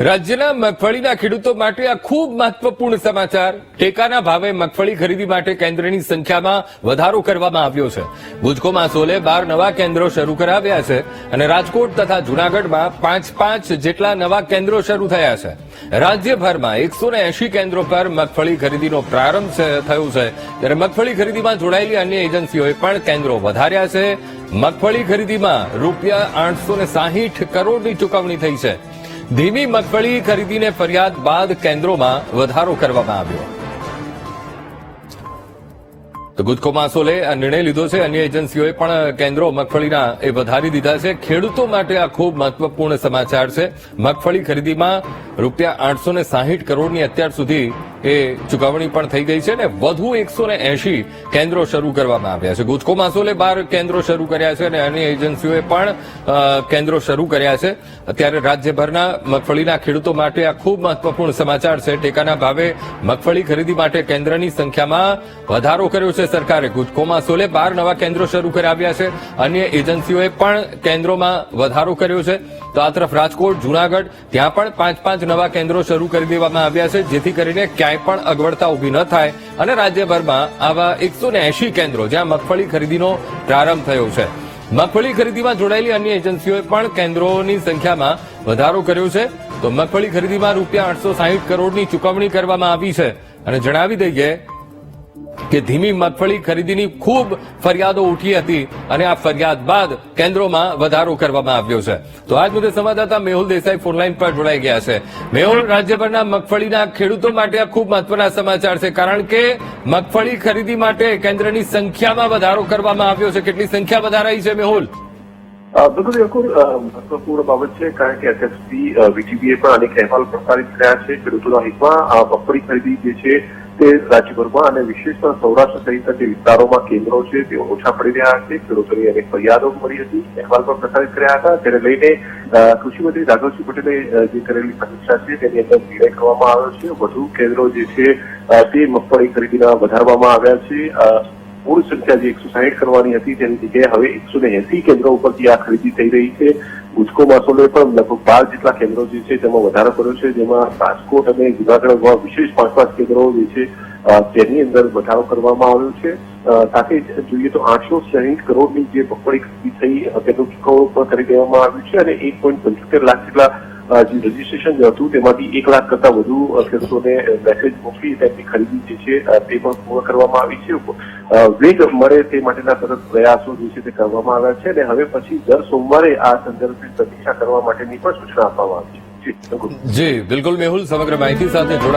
રાજ્યના મગફળીના ખેડૂતો માટે આ ખૂબ મહત્વપૂર્ણ સમાચાર। ટેકાના ભાવે મગફળી ખરીદી માટે કેન્દ્રની સંખ્યામાં વધારો કરવામાં આવ્યો છે। ગુજકો માસોલે 12 નવા કેન્દ્રો શરૂ કરાવ્યા છે અને રાજકોટ તથા જૂનાગઢમાં 5 જેટલા નવા કેન્દ્રો શરૂ થયા છે। રાજ્યભરમાં 180 કેન્દ્રો પર મગફળી ખરીદીનો પ્રારંભ થયો છે, ત્યારે મગફળી ખરીદીમાં જોડાયેલી અન્ય એજન્સીઓએ પણ કેન્દ્રો વધાર્યા છે। મગફળી ખરીદીમાં ₹860 કરોડની ચૂકવણી થઈ છે। ધીમી મગફળી ખરીદીને ફરિયાદ બાદ કેન્દ્રોમાં વધારો કરવામાં આવ્યો। તો ગુજકો માસોલે આ નિર્ણય લીધો છે, અન્ય એજન્સીઓએ પણ કેન્દ્રો મગફળીના એ વધારી દીધા છે। ખેડૂતો માટે આ ખૂબ મહત્વપૂર્ણ સમાચાર છે। મગફળી ખરીદીમાં ₹860 કરોડની અત્યાર સુધી એ ચૂકવણી પણ થઈ ગઈ છે અને વધુ 180 કેન્દ્રો શરૂ કરવામાં આવ્યા છે। ગુજકો માસોલે 12 કેન્દ્રો શરૂ કર્યા છે અને અન્ય એજન્સીઓએ પણ કેન્દ્રો શરૂ કર્યા છે। અત્યારે રાજ્યભરના મગફળીના ખેડૂતો માટે આ ખૂબ મહત્વપૂર્ણ સમાચાર છે। ટેકાના ભાવે મગફળી ખરીદી માટે કેન્દ્રની સંખ્યામાં વધારો કર્યો છે સરકારે। ગુજકો માસોલે 12 નવા કેન્દ્રો શરૂ કરાવ્યા છે, અન્ય એજન્સીઓએ પણ કેન્દ્રોમાં વધારો કર્યો છે। તો આ તરફ રાજકોટ, જૂનાગઢ ત્યાં પણ 5 નવા કેન્દ્રો શરૂ કરી દેવામાં આવ્યા છે, જેથી કરીને ક્યાંય પણ અગવડતા ઉભી ન થાય અને રાજ્યભરમાં આવા 180 કેન્દ્રો જ્યાં મગફળી ખરીદીનો પ્રારંભ થયો છે। મગફળી ખરીદીમાં જોડાયેલી અન્ય એજન્સીઓએ પણ કેન્દ્રોની સંખ્યામાં વધારો કર્યો છે। તો મગફળી ખરીદીમાં ₹860 કરોડની ચૂકવણી કરવામાં આવી છે અને જણાવી દઈએ કે ધીમી મગફળી ખરીદીની ખૂબ ફરિયાદો ઉઠી હતી અને આ ફરિયાદ બાદ કેન્દ્રોમાં વધારો કરવામાં આવ્યો છે। તો આજ મુદ્દે સંવાદદાતા મેહુલ દેસાઈ ફોનલાઈન પર જોડાઈ ગયા છે। મેહુલ, રાજ્યભરના મગફળીના ખેડૂતો માટે આ ખૂબ મહત્વના સમાચાર છે, કારણ કે મગફળી ખરીદી માટે કેન્દ્રની સંખ્યામાં વધારો કરવામાં આવ્યો છે। કેટલી સંખ્યા વધારાઈ છે મેહુલ? બિલકુલ મહત્વપૂર્ણ બાબત છે, કારણ કે અત્યાર સુધી વીટીબીએ પણ અનેક અહેવાલ પ્રસારિત કર્યા છે। ખેડૂતોના હિતમાં મગફળી ખરીદી જે છે તે રાજ્યભરમાં અને વિશેષતઃ સૌરાષ્ટ્ર સહિતના જે વિસ્તારોમાં કેન્દ્રો છે તે ઓછા પડી રહ્યા છે। ખેડૂતોની અનેક ફરિયાદો મળી હતી, અહેવાલ પણ પ્રસારિત કર્યા હતા, તેને લઈને કૃષિમંત્રી રાઘવજી પટેલે જે કરેલી સમીક્ષા છે તેની અંદર નિર્ણય કરવામાં આવ્યો છે। વધુ કેન્દ્રો જે છે તે મગફળી ખરીદીના વધારવામાં આવ્યા છે। મૂળ સંખ્યા જે 160 કરવાની હતી તેની જગ્યાએ હવે 180 કેન્દ્રો ઉપરથી આ ખરીદી થઈ રહી છે। ગુજકો માસોલે પણ લગભગ 12 જેટલા કેન્દ્રો જે છે તેમાં વધારો કર્યો છે, જેમાં રાજકોટ અને જૂનાગઢમાં વિશેષ 5 કેન્દ્રો જે છે તેની અંદર વધારો કરવામાં આવ્યો છે। સાથે જ જોઈએ તો 860 કરોડની જે મગફળી ખરીદી થઈ તેનું ચૂકવણું પણ કરી દેવામાં આવ્યું છે અને 1.75 લાખ જેટલા જે રજીસ્ટ્રેશન હતું તેમાંથી 1 લાખ કરતા વધુ ખેડૂતોને મેસેજ મોકલી તેમની ખરીદી જે છે તે પણ પૂર્ણ કરવામાં આવી છે। વેગ મળે તે માટેના સતત પ્રયાસો જે છે તે કરવામાં આવ્યા છે અને હવે પછી દર સોમવારે આ સંદર્ભે સમીક્ષા કરવા માટેની પણ સૂચના આપવામાં આવી છે। જી બિલકુલ મેહુલ, સમગ્ર માહિતી સાથે જોડા